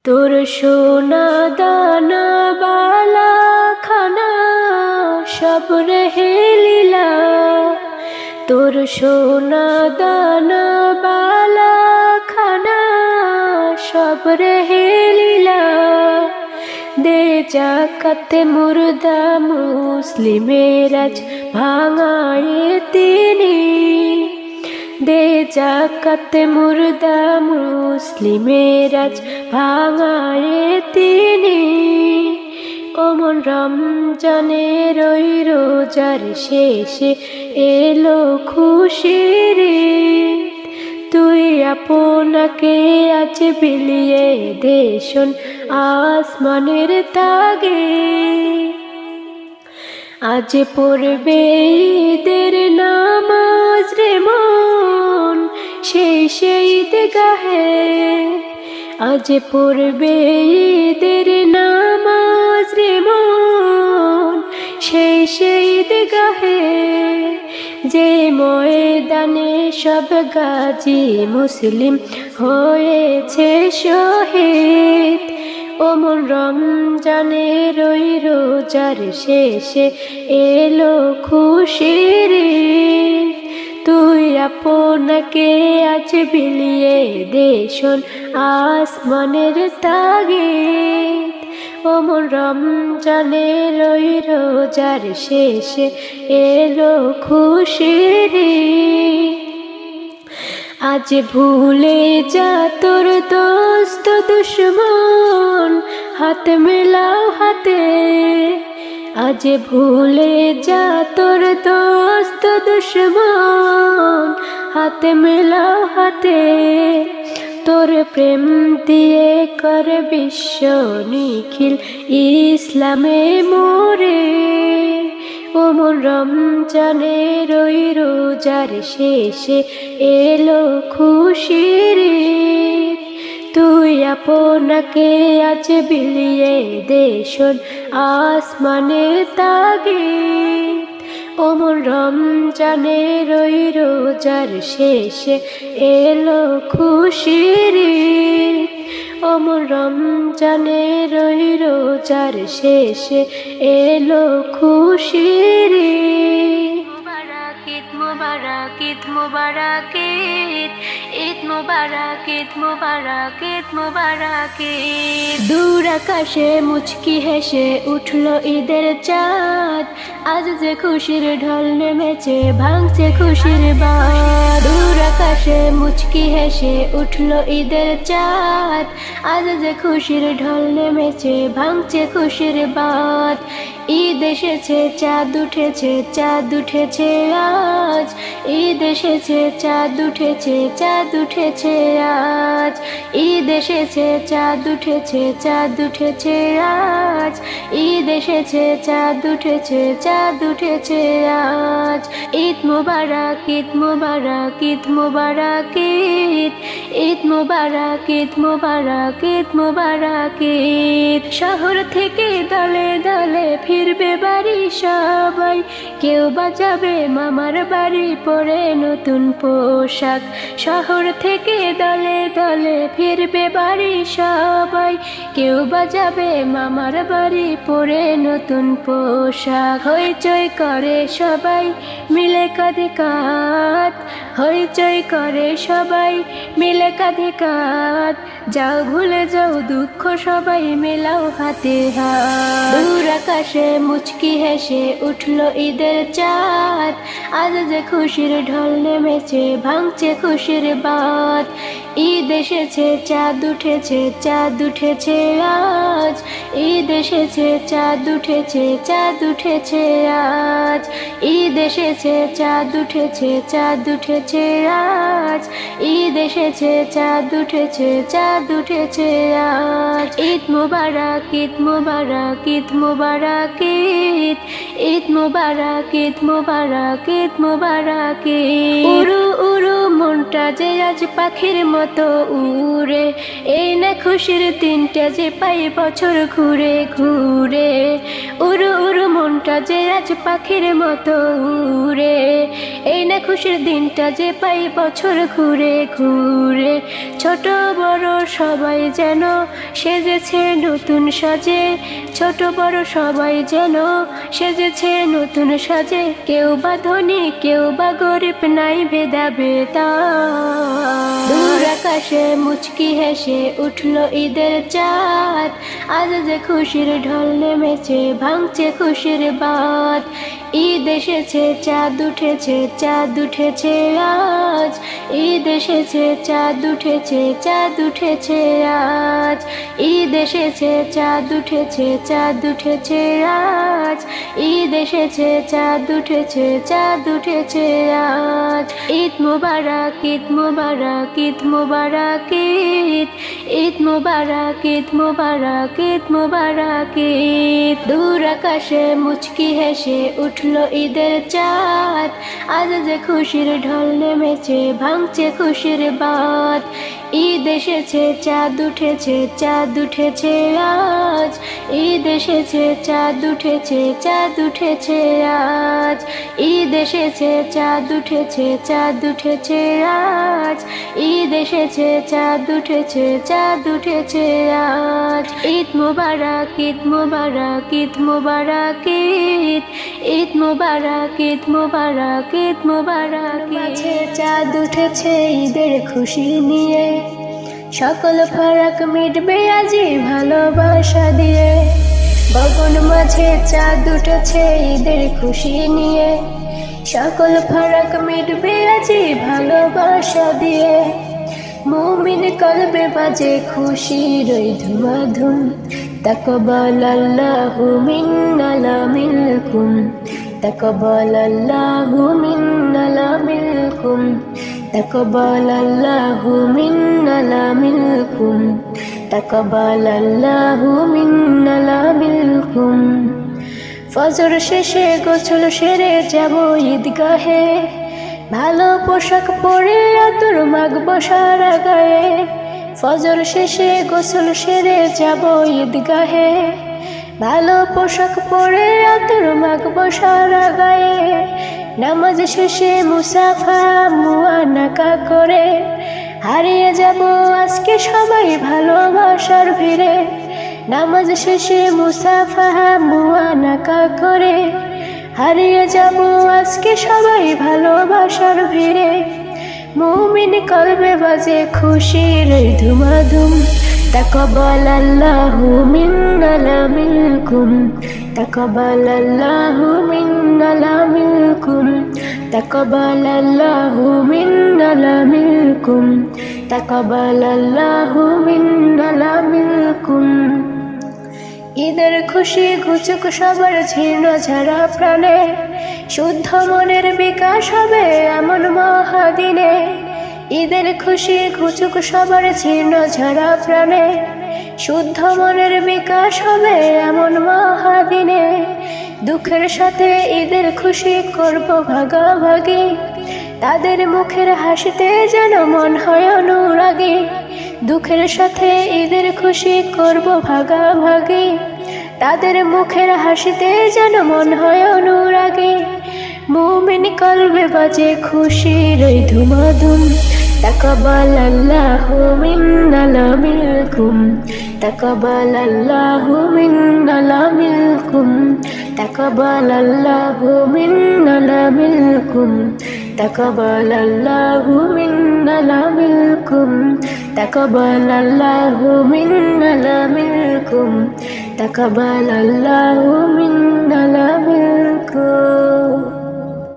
তোর সোনা দানা বালা খানা সব রেহে লীলা, তোর সোনা দানা বালা খানা সব রেহে লীলা। দে জাকাতে মুর্দা মুসলিমের আজ ভাঙায়ে তিনি, দে জাকাতে মুর্দা মুসলিমের আজ ভাঙায়ে তিনি। ওমন রমজানের ওই রোজার শেষে এলো খুশির ঈদ, তুই আপনাকে আজ বিলিয়ে দে শোন আসমানের তাগিদ। আজ পড়বে ঈদের নামাজ রে মন সেই ঈদগাহে, আজ পড়বে ঈদের নামাজ রে মন সেই ঈদগাহে। যে ময়দানে সব গাজী মুসলিম হয়েছে শহীদ, ওমন রমজানের ওই রোজার শেষে এলো খুশির ঈদ, তুই আপনাকে আজ বিলিয়ে দে শোন আসমানের তাগিদ। ওমন রমজানের ওই রোজার শেষে এলো খুশির ঈদ। আজ ভুলে যা তোর দোস্ত দুশ্মন হাত মেলাও হাতে, আজ ভুলে যা তোর দোস্ত দুশ্মন হাত মেলাও হাতে। তোর প্রেম দিয়ে কর বিশ্ব নিখিল ইসলামে মোরে, ওমন রমজানের ওই রোজার শেষে এলো খুশির ঈদ, তুই আপনাকে আজ বিলিয়ে দে শোন আসমানের তাগিদ। ওমন রমজানের ওই রোজার শেষে এলো খুশির ঈদ, ওমন রমজানের ওই রোজার শেষে এলো খুশির ঈদ। মুবারক ঈদ মুবারক ঈদ মুবারক ঈদ, ঈদ মুবারক ঈদ মুবারক ঈদ মুবারক ঈদ। দূর আকাশে মুচকি হেসে উঠলো ঈদের চাঁদ, আজ যে খুশির ঢল নেমেছে ভাঙছে খুশির বাঁধ। দূর আকাশে মুচকি হেসে উঠলো ঈদের চাঁদ, আজ যে খুশির ঢল নেমেছে ভাঙছে খুশির বাঁধ। ঈদ এসেছে চাঁদ উঠেছে চাঁদ উঠেছে আজ, ঈদ এসেছে চাঁদ উঠেছে চাঁদ উঠেছে আজ। ঈদ এসেছে চাঁদ উঠেছে চাঁদ উঠেছে আজ, ঈদ এসেছে চাঁদ উঠেছে চাঁদ উঠেছে আজ। ঈদ মুবারক ঈদ মুবারক ঈদ মুবারক ঈদ, ঈদ মুবারক ঈদ মুবারক ঈদ মুবারক ঈদ। শহর থেকে দলে দলে ফিরবে বাড়ি সবাই, কেউ বা যাবে মামার বাড়ি পরে নতুন পোশাক। শহর থেকে দলে দলে ফিরবে বাড়ি সবাই, কেউ বা যাবে মামার বাড়ি পরে নতুন পোশাক। হইচই করে সবাই মিলে কাঁধে কাঁধ, হইচই করে সবাই মিলে কাঁধে কাঁধ। যাও ভুলে যাও দুঃখ সবাই মেলাও হাতে হাত। দূর আকাশে মুচকি হেসে উঠলো ঈদের চাঁদ, আজ যে খুশির ঢল নেমেছে ভাঙছে খুশির বাঁধ। ঈদ এসেছে চাঁদ উঠেছে চাঁদ উঠেছে আজ, ঈদ এসেছে চাঁদ উঠেছে চাঁদ উঠেছে আজ। ঈদ এসেছে চাঁদ উঠেছে চাঁদ উঠেছে আজ, ঈদ এসেছে চাঁদ উঠেছে চাঁদ উঠেছে আজ। ঈদ মুবারক ঈদ মুবারক ঈদ মুবারক ঈদ, ঈদ মুবারক, ঈদ মুবারক, ঈদ মুবারক। উড়ু উড়ু মনটা যে আজ পাখির মতো উড়ে, এই না খুশির দিনটা যে পাই বছর ঘুরে ঘুরে। উড়ু উড়ু মনটা যে আজ পাখির মতো উড়ে, এই না খুশির দিনটা যে পাই বছর ঘুরে ঘুরে। ছোট বড় সবাই যেন সেজেছে নতুন সাজে, ছোট বড় সবাই যেন সেজেছে নতুন সাজে। কেউ বা ধনী কেউ বা গরিব নাই ভেদাভেদা। দূর আকাশে মুচকি হেসে উঠলো ঈদের চাঁদ, আজ যে খুশির ঢল নেমেছে ভাঙছে খুশির বাঁধ। ঈদ এসেছে চাঁদ উঠেছে, চাঁদ উঠেছে আজ। ঈদ এসেছে চাঁদ উঠেছে, চাঁদ উঠেছে আজ। ঈদ এসেছে চাঁদ উঠেছে, চাঁদ উঠেছে আজ। ঈদ এসেছে চাঁদ উঠেছে, চাঁদ উঠেছে আজ। ঈদ মুবারক, ঈদ মুবারক, ঈদ মুবারক। ঈদ ঈদ মুবারক, ঈদ মুবারক, ঈদ মুবারক। ঈদ দূর আকাশে মুচকি হেসে উঠলো ঈদের চাঁদ, আজ যে খুশির ঢল নেমেছে ভাঙছে খুশির বাঁধ। ঈদ এসেছে চাঁদ উঠেছে, চাঁদ উঠেছে আজ। ঈদ এসেছে চাঁদ উঠেছে, চাঁদ উঠেছে আজ। ঈদ এসেছে চাঁদ উঠেছে, চাঁদ উঠেছে আজ। ঈদ এসেছে চাঁদ উঠেছে, চাঁদ উঠেছে আজ। ঈদ মুবারক, ঈদ মুবারক, ঈদ মুবারক। ঈদ ঈদ মুবারক, ঈদ মুবারক, ঈদ মুবারক। মাঝে চাঁদ উঠেছে ঈদের খুশি নিয়ে, সকল ফারাক মিটবে আজি ভালোবাসা দিয়ে। গগন মাঝে চাঁদ উঠেছে ঈদের খুশি নিয়ে, সকল ফারাক মিটবে আজি ভালোবাসা দিয়ে। মুমিন কলবে বাজে খুশির ওই ধুমাধুম, তাকাব্বালাল্লাহু মিন্না মিনকুম, তাকাব্বালাল্লাহু মিন্না মিনকুম, তাকাব্বালাল্লাহু মিন্না মিনকুম, তাকাব্বালাল্লাহু মিন্না মিনকুম। ফজর শেষে গোসল সেরে যাব ঈদগাহে, ভালো পোশাক পরে আতর মাখবো সারা গায়ে। ফজর শেষে গোসল সেরে যাব ঈদগাহে, ভালো পোশাক পরে আতর মাখবো সারা গায়ে। নামাজ শেষে মুসাফা মুআনাকা করে, হারিয়ে যাব আজকে সবাই ভালোবাসার ভিড়ে। নামাজ শেষে মুসাফা মুআনাকা করে, হারিয়ে যাব আজকে সবাই ভালোবাসার ভিড়ে। মুমিন কলবে বাজে খুশির ধুমাধুম, তাকাব্বালাল্লাহু মিন্না মিনকুম, তাকাব্বালাল্লাহু মিন্না মিনকুম, তাকাব্বালাল্লাহু মিন্না মিনকুম, তাকাব্বালাল্লাহু মিন্না মিনকুম। ঈদের খুশি ঘুচুক সবার ঝীর্ণ ঝাড়া প্রাণে, শুদ্ধ মনের বিকাশ হবে এমন মহাদিনে। ঈদের খুশি ঘুচুক সবার ঝীর্ণ ঝাড়া প্রাণে, শুদ্ধ মনের বিকাশ হবে এমন মহাদিনে। দুঃখের সাথে ঈদের খুশি করব ভাগাভাগি, তাদের মুখের হাসিতে যেন মন হয় অনুরাগী। দুঃখের সাথে ঈদের খুশি করব ভাগাভাগি, তাদের মুখের হাসিতে যেন মন হয় অনুরাগী। মুমিন কলবে বাজে খুশির ওই ধুমাধুম, তাকাব্বালাল্লাহু মিন্না মিনকুম, তাকাব্বালাল্লাহু মিন্না মিনকুম, তাকাব্বালাল্লাহু মিন্না মিনকুম, তাকাব্বালাল্লাহু মিন্না মিনকুম, তাকাব্বালাল্লাহু মিন্না মিনকুম, তাকাব্বালাল্লাহু